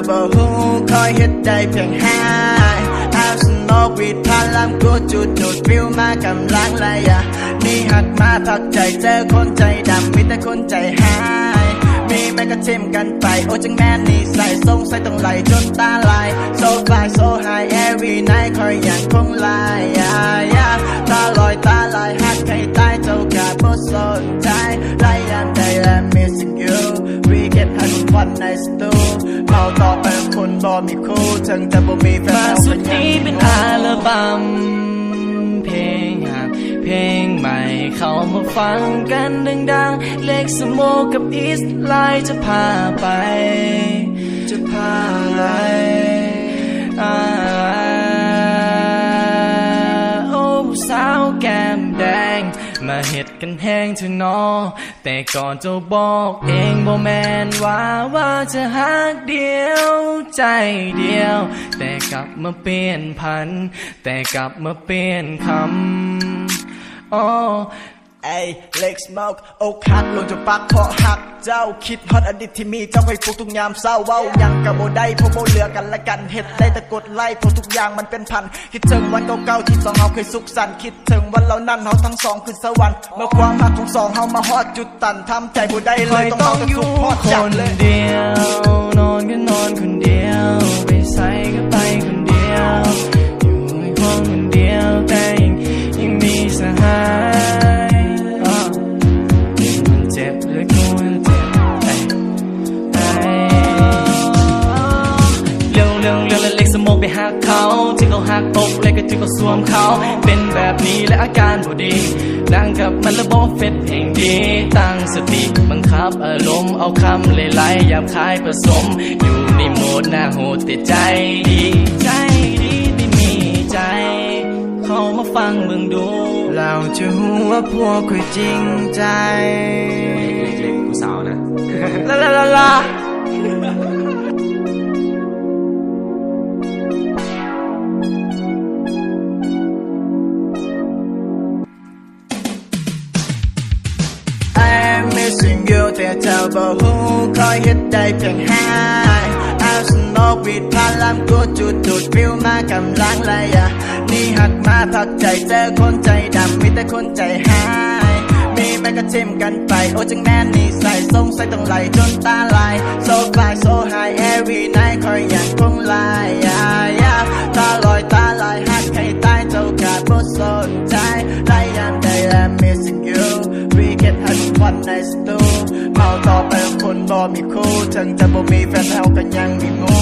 บ่ฮู้คอยเฮ็ดได้เพียงหายเอาสมองวีดพาลำกูจุดฟิวมากำลังไรนี่หักมาพักใจเจอคนใจดำมีแต่คนใจหายมีแม่ก็เทมกันไปโอ้จังแม่นี่ใส่ทรงใส่ต้องไหลจนตาลายโซฟาโซไฮevery night คอยยังคงลายตาลอยตาลายหักให้ตายเจ้ากาบ่สนใจไรยันใดและ missing you we get high ทุกวันในสตูเมาต่อไปคนบ่มีคู่ถึงจะบ่มีแฟนแล้วสุดนี้เป็นอัลบั้มเพลงเพลงใหม่เข้ามาฟังกันดังๆเล็กสโมกับอีสไลน์จะพาไปโอ้สาวแก้มแดงมาเห็ดกันแห้งเถอะนอแต่ก่อนจะบอกเองบ่แมนว่าจะหักเดียวใจเดียวแต่กลับมาเปลี่ยนพันแต่กลับมาเปลี่ยนคำไอ้เล็กสโมกอกหักลงจากปากเพราะหักเจ้าคิดฮอตอดีตที่มีเจ้าให้ฟุกทุกยามเศร้าเว้ายังกับโบได้เพราะโบเหลือกันและกันเห็ดได้แต่กดไล่เพราะทุกอย่างมันเป็นพันคิดถึงวันเก่าๆที่สองเฮาเคยสุขสันต์คิดถึงวันเรานั่นเฮาทั้งสองคือสวรรค์เมื่อความหักของสองเฮามาฮอดจุดตันทำใจโบได้เลยต้องอยู่คนเดียวนอนก็นอนคนเดียวไปใส่ก็ไปคนเดียวอยู่ในห้องคนเดียวแต่ยังมีสหายเจ็บเลยกูเจ็บเรื่องเล็กสมองไปหักเขาที่เขาหักอกเลยก็ที่เขาสวมเขาเป็นแบบนี้และอาการบ่ดีนั่งกับมันแล้วบอกเฟซเองดีตั้งสติบังคับอารมณ์เอาคำไหลๆหยาบคายผสมอยู่ในโหมดหน้าโหดแต่ใจดีไม่มีใจเข้ามาฟังเบิ่งดูเราจะรู้ว่าพวกคุยจริงใจเล็กผู้สาวนะลาmissing you แต่เจ้าบ่ฮู้คอยเฮ็ดได้เพียงหายเอาสมองวีดพาลำกูจุดฟิวมากำลังไรนี่หักมาพักใจเจอคนใจดำมีแต่คนใจหายมีแม่ก็เทมกันไปโอ้จังแม่นี่ใส่ทรงใส่ต้องไหลจนตาลายโซฟาโซไฮ every night คอยยังคงลายตาลอยตาลายหักให้ตายเจ้ากาบ่สนใจไรยันใดและ missing you we get high ทุกวันในสตูเมาต่อไปคนบ่มีคู่ถึงจะบ่มีแฟนแล้วก็ยังมีงู